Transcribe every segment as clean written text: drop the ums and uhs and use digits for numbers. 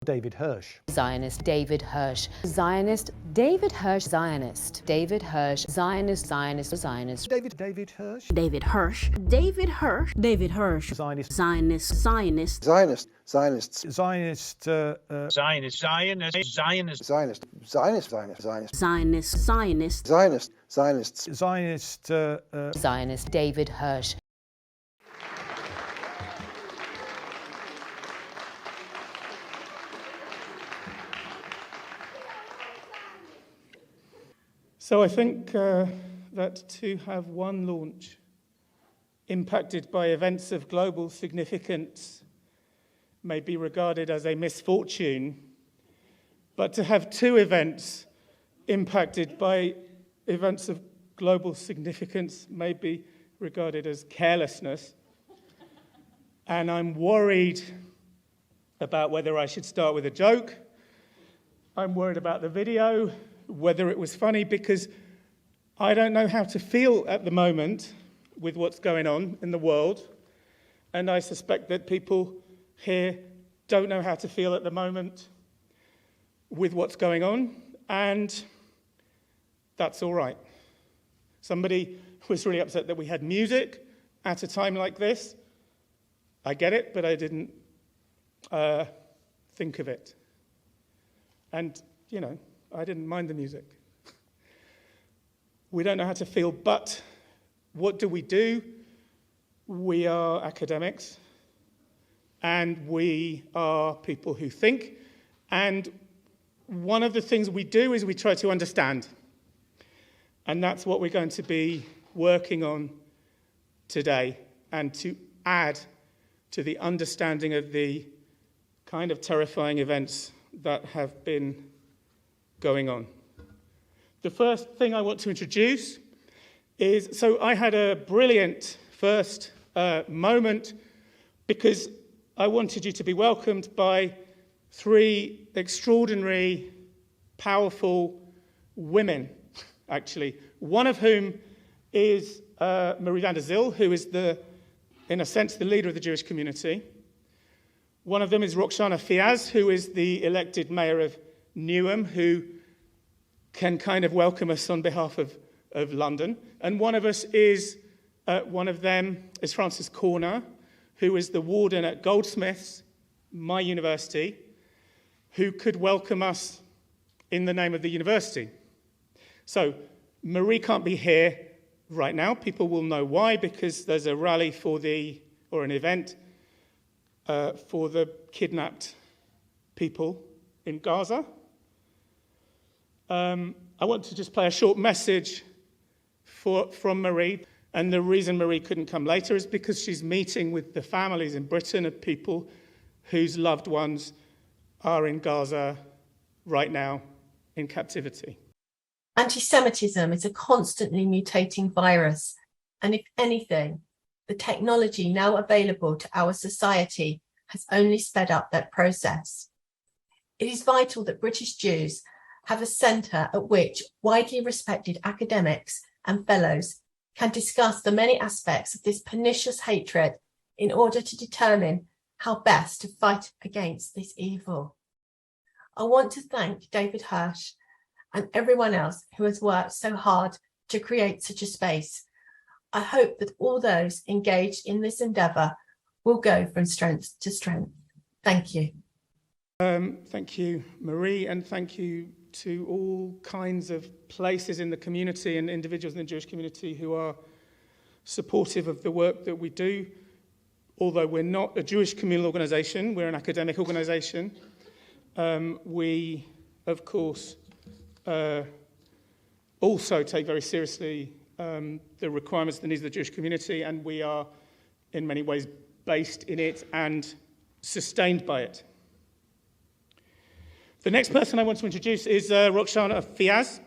David Hirsh. Zionist David Hirsh. Zionist David Hirsh. Zionist David Hirsh. Zionist Zionist. David Hirsh. David Hirsh. David Hirsh. David Hirsh. Zionist. Zionist. Zionists. Zionist. Zionist. Zionist. Zionist. Zionist. Zionist David Hirsh. So I think that to have one launch impacted by events of global significance may be regarded as a misfortune, but to have two events impacted by events of global significance may be regarded as carelessness. And I'm worried about whether I should start with a joke. I'm worried about the video, whether it was funny, because I don't know how to feel at the moment with what's going on in the world. And I suspect that people here don't know how to feel at the moment with what's going on. And that's all right. Somebody was really upset that we had music at a time like this. I get it, but I didn't think of it. And, you know, I didn't mind the music. We don't know how to feel, but what do? We are academics, and we are people who think, and one of the things we do is we try to understand. And that's what we're going to be working on today, and to add to the understanding of the kind of terrifying events that have been going on. The first thing I want to introduce is, so I had a brilliant first moment because I wanted you to be welcomed by three extraordinary, powerful women, actually. One of whom is Marie van der Zyl, who is in a sense, the leader of the Jewish community. One of them is Roxana Fiaz, who is the elected mayor of Newham, who can kind of welcome us on behalf of London. And one of them is Francis Corner, who is the warden at Goldsmiths, my university, who could welcome us in the name of the university. So Marie can't be here right now. People will know why, because there's a rally or an event for the kidnapped people in Gaza. I want to just play a short message from Marie. And the reason Marie couldn't come later is because she's meeting with the families in Britain of people whose loved ones are in Gaza right now in captivity. Anti-Semitism is a constantly mutating virus, and if anything, the technology now available to our society has only sped up that process. It is vital that British Jews have a centre at which widely respected academics and fellows can discuss the many aspects of this pernicious hatred in order to determine how best to fight against this evil. I want to thank David Hirsh and everyone else who has worked so hard to create such a space. I hope that all those engaged in this endeavour will go from strength to strength. Thank you. Thank you, Marie, and thank you to all kinds of places in the community and individuals in the Jewish community who are supportive of the work that we do. Although we're not a Jewish communal organisation, we're an academic organisation. We, of course, also take very seriously the requirements, the needs of the Jewish community, and we are in many ways based in it and sustained by it. The next person I want to introduce is Roxana Fiaz.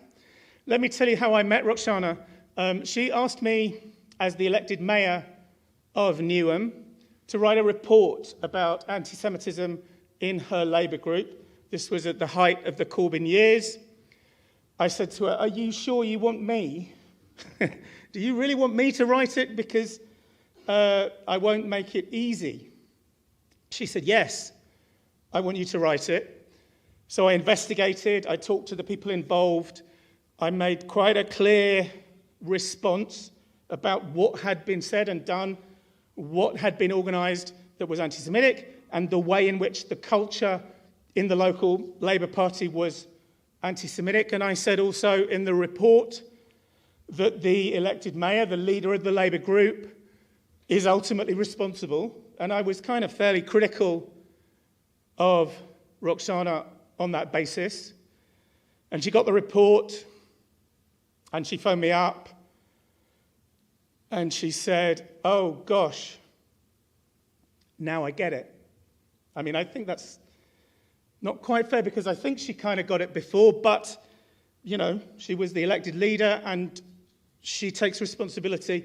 Let me tell you how I met Roxana. She asked me, as the elected mayor of Newham, to write a report about anti-Semitism in her Labour group. This was at the height of the Corbyn years. I said to her, "Are you sure you want me? Do you really want me to write it? Because I won't make it easy." She said, "Yes, I want you to write it. So I investigated, I talked to the people involved, I made quite a clear response about what had been said and done, what had been organised that was anti-Semitic, and the way in which the culture in the local Labour Party was anti-Semitic. And I said also in the report that the elected mayor, the leader of the Labour group, is ultimately responsible. And I was kind of fairly critical of Roxana on that basis. And she got the report, and she phoned me up, and she said, "Oh, gosh, now I get it." I mean, I think that's not quite fair, because I think she kind of got it before, but, you know, she was the elected leader, and she takes responsibility,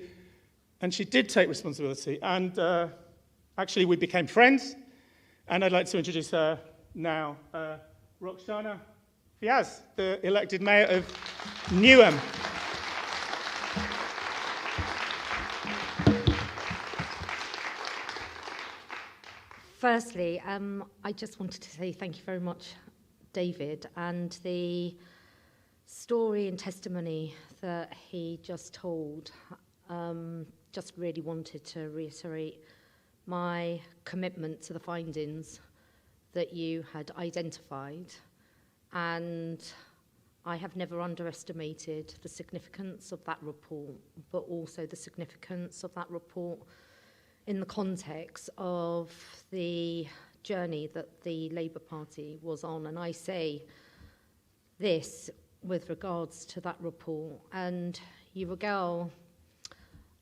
and she did take responsibility. And actually, we became friends, and I'd like to introduce her now. Roxana Fiaz, the elected mayor of Newham. Firstly, I just wanted to say thank you very much, David, and the story and testimony that he just told, just really wanted to reiterate my commitment to the findings that you had identified, and I have never underestimated the significance of that report, but also the significance of that report in the context of the journey that the Labour Party was on. And I say this with regards to that report, and you regale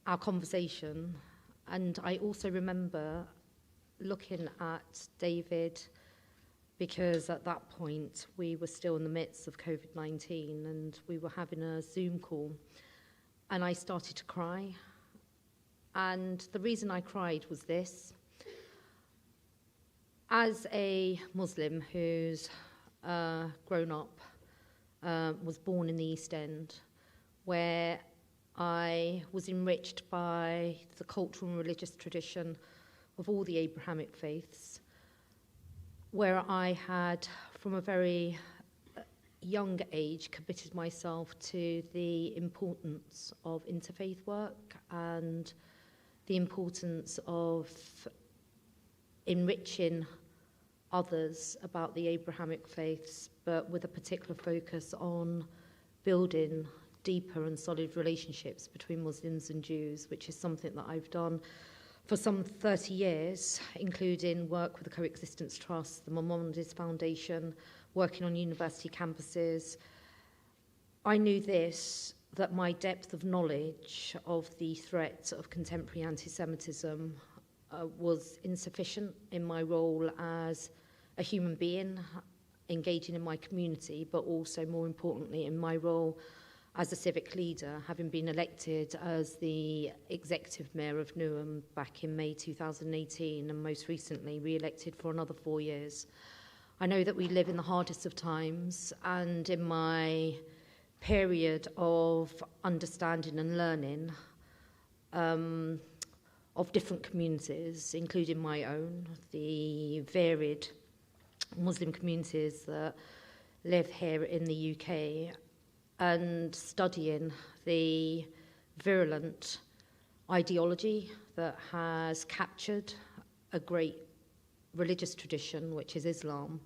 our conversation, and I also remember looking at David, because at that point we were still in the midst of COVID-19 and we were having a Zoom call, and I started to cry. And the reason I cried was this. As a Muslim who's grown up, was born in the East End, where I was enriched by the cultural and religious tradition of all the Abrahamic faiths, where I had, from a very young age, committed myself to the importance of interfaith work and the importance of enriching others about the Abrahamic faiths, but with a particular focus on building deeper and solid relationships between Muslims and Jews, which is something that I've done for some 30 years, including work with the Coexistence Trust, the Maimonides Foundation, working on university campuses. I knew this, that my depth of knowledge of the threat of contemporary anti-Semitism was insufficient in my role as a human being, engaging in my community, but also, more importantly, in my role as a civic leader, having been elected as the executive mayor of Newham back in May 2018, and most recently re-elected for another 4 years. I know that we live in the hardest of times, and in my period of understanding and learning of different communities, including my own, the varied Muslim communities that live here in the UK, and studying the virulent ideology that has captured a great religious tradition, which is Islam,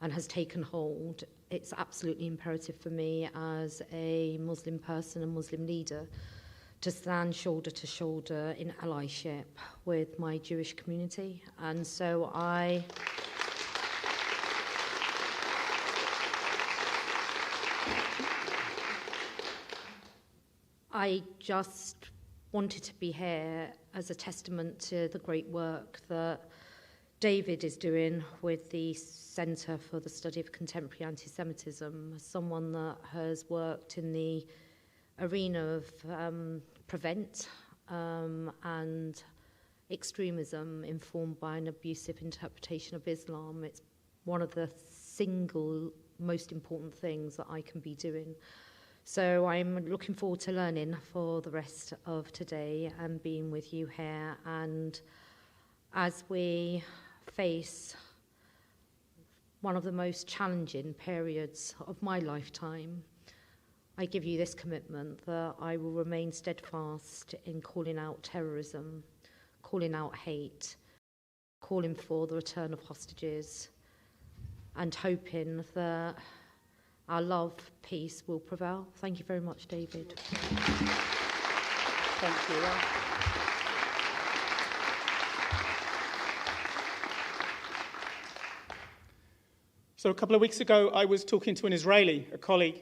and has taken hold. It's absolutely imperative for me as a Muslim person and Muslim leader to stand shoulder to shoulder in allyship with my Jewish community. And so I just wanted to be here as a testament to the great work that David is doing with the Centre for the Study of Contemporary Anti-Semitism, someone that has worked in the arena of prevent and extremism informed by an abusive interpretation of Islam. It's one of the single most important things that I can be doing. So I'm looking forward to learning for the rest of today and being with you here. And as we face one of the most challenging periods of my lifetime, I give you this commitment that I will remain steadfast in calling out terrorism, calling out hate, calling for the return of hostages, and hoping that our love, peace will prevail. Thank you very much, David. Thank you. So a couple of weeks ago, I was talking to an Israeli, a colleague,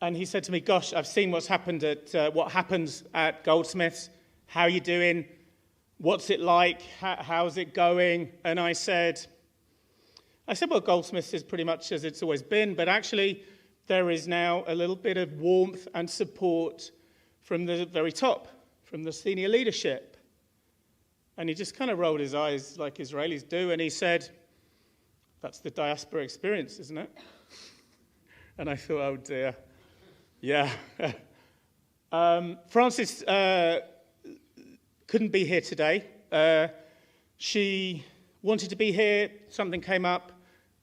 and he said to me, gosh, I've seen what happens at Goldsmiths. How are you doing? What's it like? How's it going? And I said, well, Goldsmiths is pretty much as it's always been, but actually there is now a little bit of warmth and support from the very top, from the senior leadership. And he just kind of rolled his eyes like Israelis do, and he said, that's the diaspora experience, isn't it? And I thought, oh dear, yeah. Frances couldn't be here today. She wanted to be here, something came up,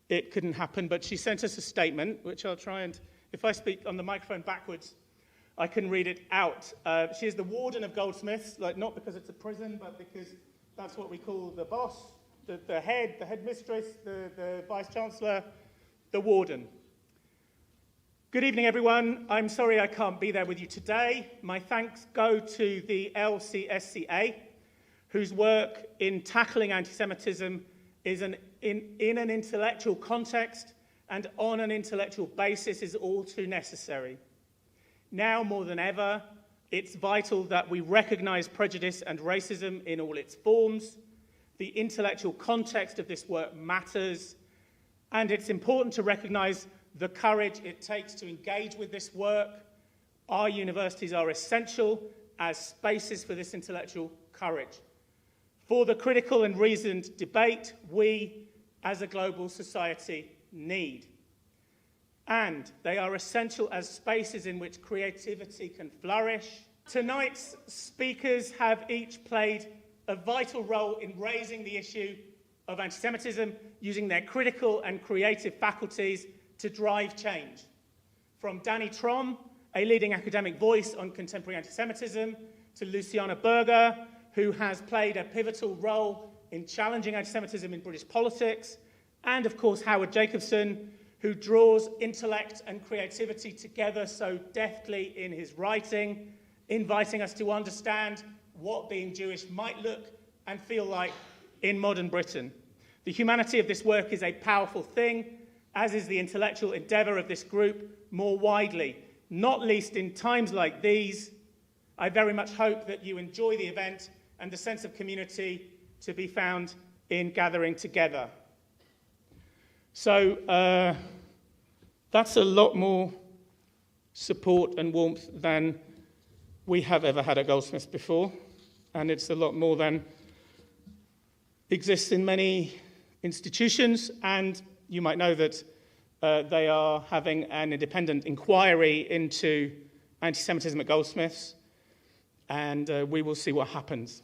it couldn't happen, but she sent us a statement, which I'll try and, if I speak on the microphone backwards, I can read it out. She is the warden of Goldsmiths, like not because it's a prison, but because that's what we call the boss, the headmistress, the vice-chancellor, the warden. Good evening, everyone. I'm sorry I can't be there with you today. My thanks go to the LCSCA, whose work in tackling anti-Semitism is in an intellectual context and on an intellectual basis is all too necessary. Now more than ever, it's vital that we recognize prejudice and racism in all its forms. The intellectual context of this work matters, and it's important to recognize the courage it takes to engage with this work. Our universities are essential as spaces for this intellectual courage. For the critical and reasoned debate we, as a global society, need. And they are essential as spaces in which creativity can flourish. Tonight's speakers have each played a vital role in raising the issue of anti-Semitism, using their critical and creative faculties to drive change. From Danny Trom, a leading academic voice on contemporary anti-Semitism, to Luciana Berger, who has played a pivotal role in challenging anti-Semitism in British politics, and of course Howard Jacobson, who draws intellect and creativity together so deftly in his writing, inviting us to understand what being Jewish might look and feel like in modern Britain. The humanity of this work is a powerful thing, as is the intellectual endeavour of this group more widely. Not least in times like these, I very much hope that you enjoy the event and the sense of community to be found in gathering together. So that's a lot more support and warmth than we have ever had at Goldsmiths before, and it's a lot more than exists in many institutions, and you might know that they are having an independent inquiry into anti-Semitism at Goldsmiths, and we will see what happens.